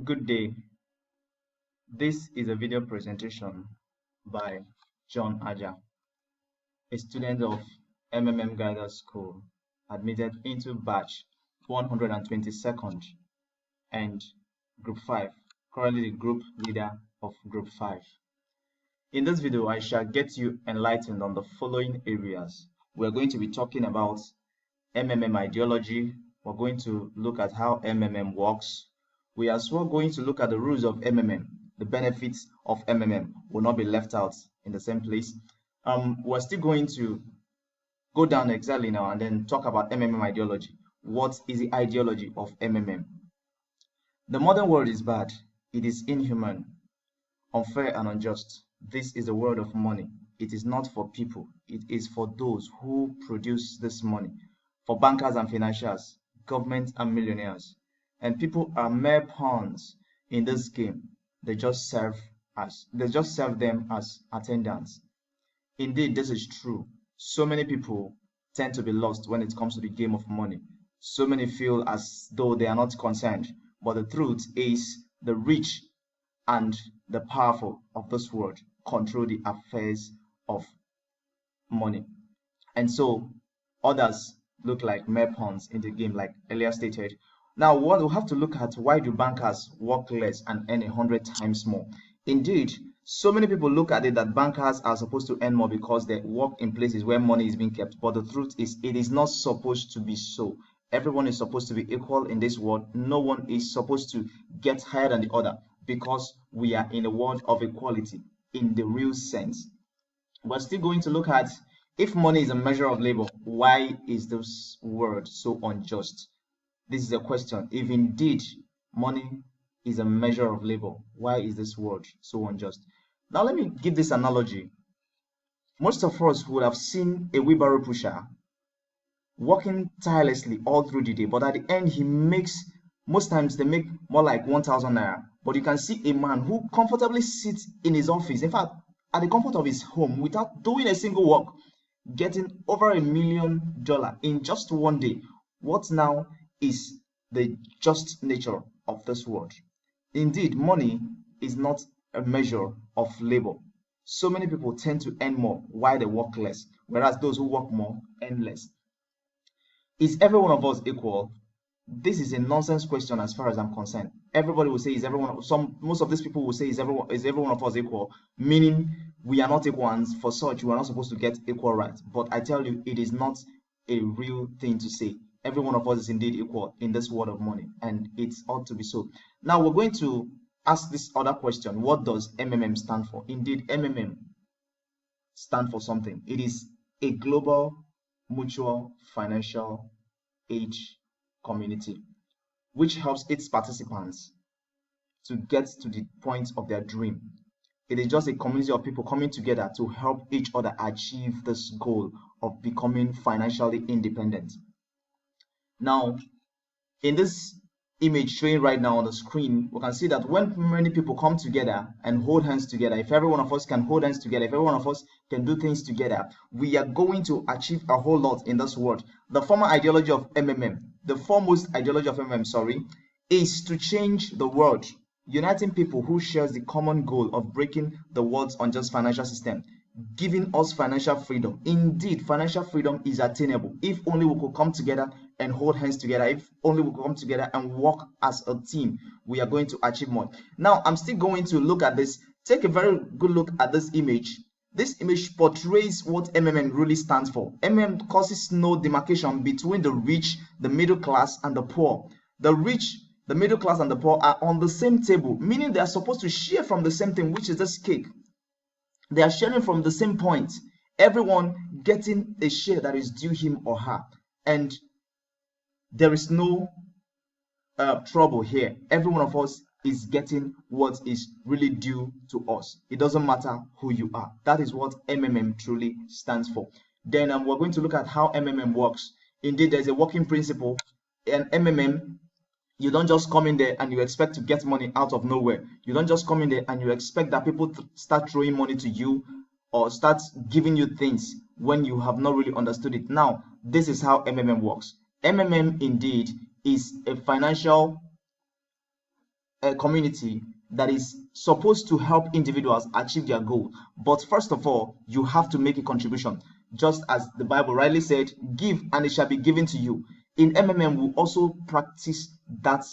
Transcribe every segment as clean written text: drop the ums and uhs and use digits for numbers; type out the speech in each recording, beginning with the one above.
Good day. This is a video presentation by John Ajah, a student of Guidance School, admitted into batch 122nd and Group 5, currently the group leader of Group 5. In this video, I shall get you enlightened on the following areas. We're going to be talking about ideology. We're going to look at how works. We are as well going to look at the rules of the benefits of will not be left out in the same place. We're still going to go down exactly now and then talk about ideology. What is the ideology of The modern world is bad. It is inhuman, unfair, and unjust. This is a world of money. It is not for people. It is for those who produce this money, for bankers and financiers, government and millionaires. And people are mere pawns in this game. They just serve them as attendants. Indeed, this is true. So many people tend to be lost when it comes to the game of money. So many feel as though they are not concerned. But the truth is, the rich and the powerful of this world control the affairs of money. And so others look like mere pawns in the game, like earlier stated. Now, what we have to look at, why do bankers work less and earn 100 times more? Indeed, so many people look at it that bankers are supposed to earn more because they work in places where money is being kept. But the truth is, it is not supposed to be so. Everyone is supposed to be equal in this world. No one is supposed to get higher than the other because we are in a world of equality in the real sense. We're still going to look at, if money is a measure of labor, why is this world so unjust? This is a question. If indeed money is a measure of labor, why is this world so unjust? Now let me give this analogy. Most of us would have seen a wheelbarrow pusher working tirelessly all through the day, but at the end most times they make more like 1,000 naira. But you can see a man who comfortably sits in his office, in fact, at the comfort of his home, without doing a single work, getting over $1 million in just one day. What now is the just nature of this world? Indeed, money is not a measure of labor. So many people tend to earn more while they work less, whereas those who work more earn less. Is every one of us equal? This is a nonsense question as far as I'm concerned. Everybody will say, is everyone, most of these people will say, is every one of us equal? Meaning we are not equal, and for such we are not supposed to get equal rights. But I tell you, it is not a real thing to say. Every one of us is indeed equal in this world of money, and it ought to be so. Now we're going to ask this other question. What does stand for? Indeed, stand for something. It is a global mutual financial aid community, which helps its participants to get to the point of their dream. It is just a community of people coming together to help each other achieve this goal of becoming financially independent. Now, in this image showing right now on the screen, we can see that when many people come together and hold hands together, if every one of us can hold hands together, if every one of us can do things together, we are going to achieve a whole lot in this world. The former ideology of the foremost ideology of is to change the world, uniting people who share the common goal of breaking the world's unjust financial system, giving us financial freedom. Indeed, financial freedom is attainable if only we could come together and hold hands together. If only we could come together and work as a team, we are going to achieve more. Now, I'm still going to look at this. Take a very good look at this image. This image portrays what really stands for. Causes no demarcation between the rich, the middle class, and the poor. The rich, the middle class, and the poor are on the same table, meaning they are supposed to share from the same thing, which is this cake. They are sharing from the same point, everyone getting a share that is due him or her, and there is no trouble here. Every one of us is getting what is really due to us. It doesn't matter who you are. That is what truly stands for. Then we're going to look at how works. Indeed, there's a working principle. And you don't just come in there and you expect to get money out of nowhere. You don't just come in there and you expect that people start throwing money to you or start giving you things when you have not really understood it. Now, this is how works. Indeed is a financial community that is supposed to help individuals achieve their goal. But first of all, you have to make a contribution. Just as the Bible rightly said, give and it shall be given to you. In MMM, we also practice that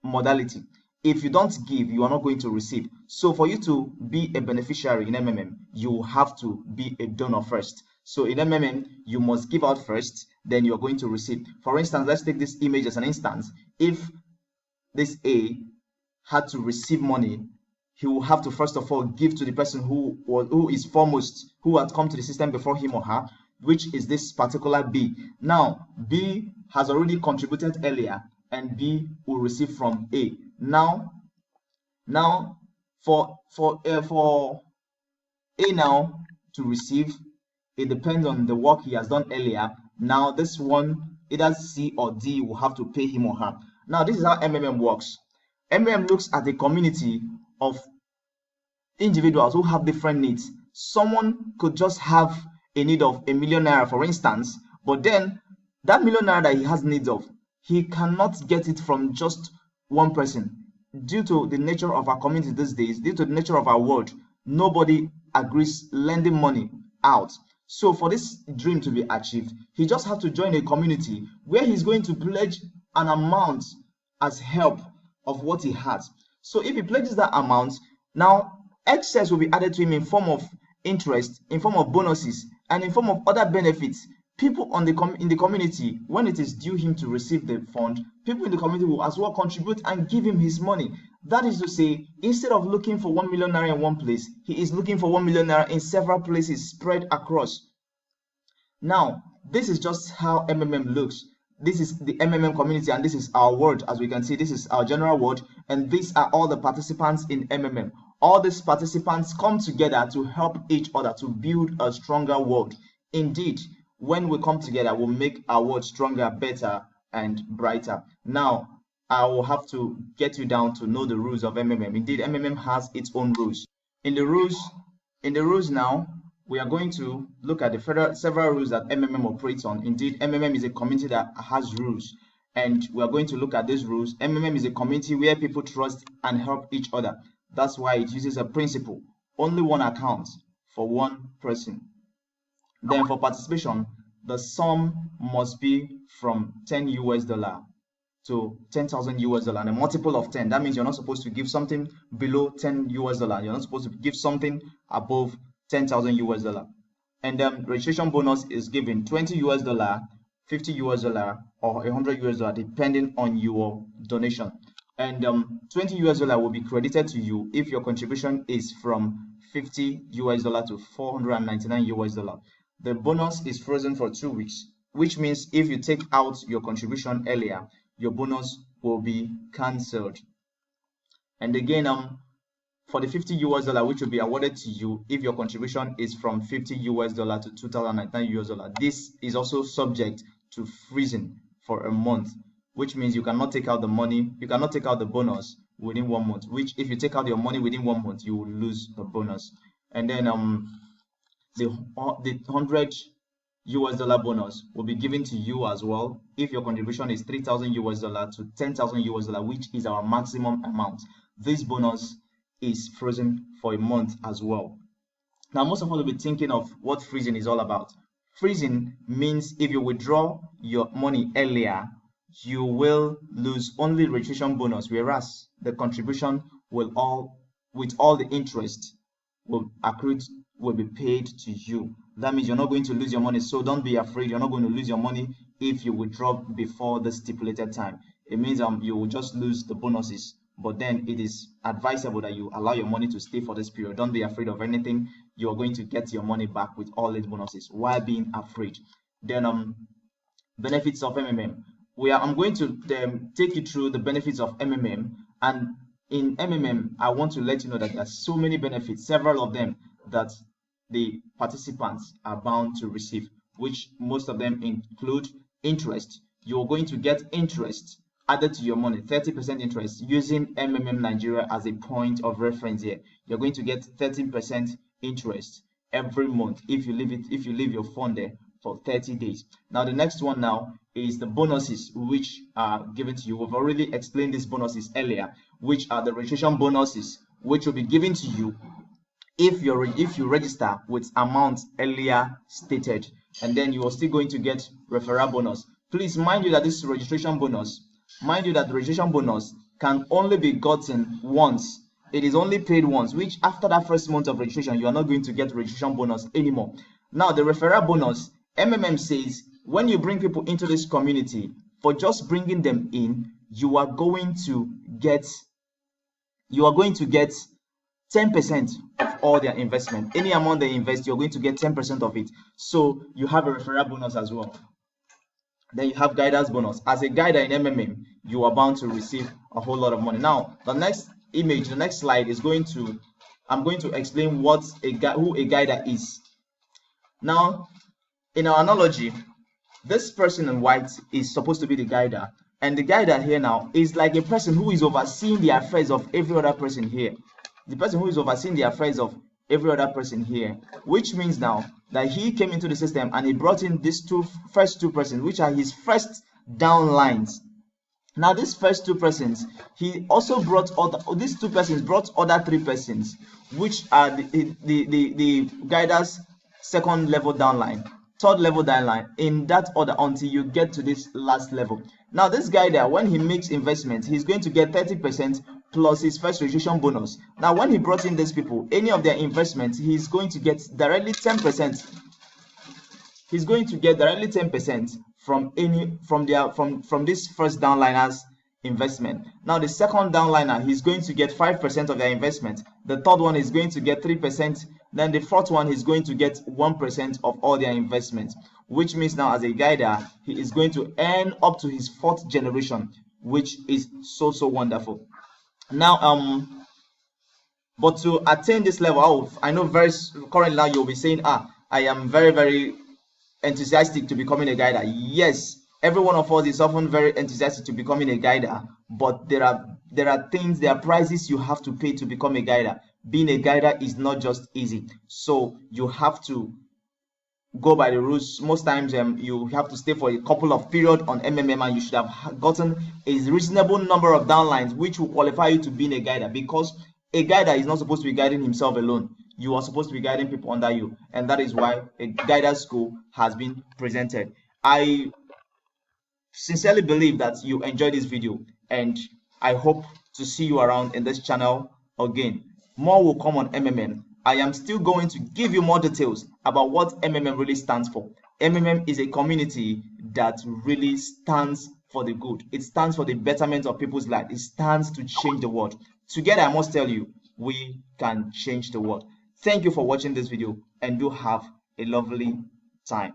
modality. If you don't give, you are not going to receive. So for you to be a beneficiary in MMM, you have to be a donor first. So in MMM, you must give out first, then you're going to receive. For instance, let's take this image as an instance. If this A had to receive money, he will have to first of all give to the person who is foremost, who had come to the system before him or her, which is this particular B. Now, B has already contributed earlier, and B will receive from A. Now for A now to receive, it depends on the work he has done earlier. Now this one, either C or D, will have to pay him or her. Now this is how MMM works. MMM looks at a community of individuals who have different needs. Someone could just have a need of a million naira, for instance, but then that million naira that he has needs of, he cannot get it from just one person. Due to the nature of our community these days, due to the nature of our world, nobody agrees lending money out. So for this dream to be achieved, he just has to join a community where he's going to pledge an amount as help of what he has. So if he pledges that amount, now excess will be added to him in form of interest, in form of bonuses, and in form of other benefits. People in the community, when it is due him to receive the fund, people in the community will as well contribute and give him his money. That is to say, instead of looking for 1 million naira in one place, he is looking for 1 million naira in several places spread across. Now, this is just how MMM looks. This is the MMM community, and this is our world. As we can see, this is our general world, and these are all the participants in MMM. All these participants come together to help each other to build a stronger world. Indeed, when we come together, we'll make our world stronger, better, and brighter. Now, I will have to get you down to know the rules of MMM. Indeed, MMM has its own rules. In the rules now, we are going to look at the several rules that MMM operates on. Indeed, MMM is a community that has rules, and we are going to look at these rules. MMM is a community where people trust and help each other. That's why it uses a principle: only one account for one person. Then for participation, the sum must be from $10 to 10,000 US dollar, and a multiple of 10. That means you're not supposed to give something below $10. You're not supposed to give something above 10,000 US dollar. And registration bonus is given $20 US, $50 US, or 100 US dollar, depending on your donation. And $20 US will be credited to you if your contribution is from $50 US to $499 US. The bonus is frozen for 2 weeks, which means if you take out your contribution earlier, your bonus will be cancelled. And again, for the $50 US, which will be awarded to you if your contribution is from $50 US to $2,099 US, this is also subject to freezing for a month, which means you cannot take out the money, you cannot take out the bonus within 1 month, which if you take out your money within 1 month, you will lose the bonus. And then the $100 US bonus will be given to you as well if your contribution is $3,000 US to $10,000 US, which is our maximum amount. This bonus is frozen for a month as well. Now, most of us will be thinking of what freezing is all about. Freezing means if you withdraw your money earlier, you will lose only registration bonus, whereas the contribution will with all the interest will be paid to you. That means you're not going to lose your money, so don't be afraid. You're not going to lose your money if you withdraw before the stipulated time. It means you will just lose the bonuses, but then it is advisable that you allow your money to stay for this period. Don't be afraid of anything. You're going to get your money back with all its bonuses. Why being afraid? Then benefits of MMM. I'm going to take you through the benefits of MMM, and in MMM, I want to let you know that there are so many benefits, several of them that the participants are bound to receive, which most of them include interest. You're going to get interest added to your money, 30% interest, using MMM Nigeria as a point of reference here. You're going to get 13% interest every month if you leave your fund there for 30 days. Now the next one now is the bonuses which are given to you. We've already explained these bonuses earlier. which are the registration bonuses, which will be given to you if you register with amount earlier stated, and then you are still going to get referral bonus. Please mind you that this registration bonus, mind you that the registration bonus can only be gotten once. It is only paid once, which after that first month of registration, you are not going to get registration bonus anymore. Now, the referral bonus, MMM says when you bring people into this community, for just bringing them in, you are going to get 10% of all their investment. Any amount they invest, you're going to get 10% of it. So you have a referral bonus as well. Then you have guidance bonus. As a guider in MMM, you are bound to receive a whole lot of money. Now, the next slide is I'm going to explain who a guider is. Now, in our analogy, this person in white is supposed to be the guider, and the guider here now is like a person who is overseeing the affairs of every other person here. The person who is overseeing the affairs of every other person here, which means now that he came into the system and he brought in these first two persons, which are his first downlines. Now, these first two persons, he also brought these two persons brought other three persons, which are the guider's second level downline, third level downline, in that order until you get to this last level. Now, this guider, when he makes investments, he's going to get 30% plus his first registration bonus. Now, when he brought in these people, any of their investments, he's going to get directly 10%. He's going to get directly 10% from this first downliner's investment. Now, the second downliner, he's going to get 5% of their investment. The third one is going to get 3%. Then the fourth one is going to get 1% of all their investments, which means now as a guider, he is going to earn up to his fourth generation, which is so wonderful. Now, but to attain this level, I know currently now you'll be saying, I am very enthusiastic to becoming a guider. Yes, every one of us is often very enthusiastic to becoming a guider, but there are prices you have to pay to become a guider. Being a guider is not just easy, so you have to go by the rules. Most times you have to stay for a couple of periods on MMM, and you should have gotten a reasonable number of downlines which will qualify you to being a guider, because a guider is not supposed to be guiding himself alone. You are supposed to be guiding people under you, and that is why a guider school has been presented. I sincerely believe that you enjoyed this video, and I hope to see you around in this channel again. More will come on MMM. I am still going to give you more details about what MMM really stands for. MMM is a community that really stands for the good. It stands for the betterment of people's life. It stands to change the world. Together, I must tell you, we can change the world. Thank you for watching this video, and do have a lovely time.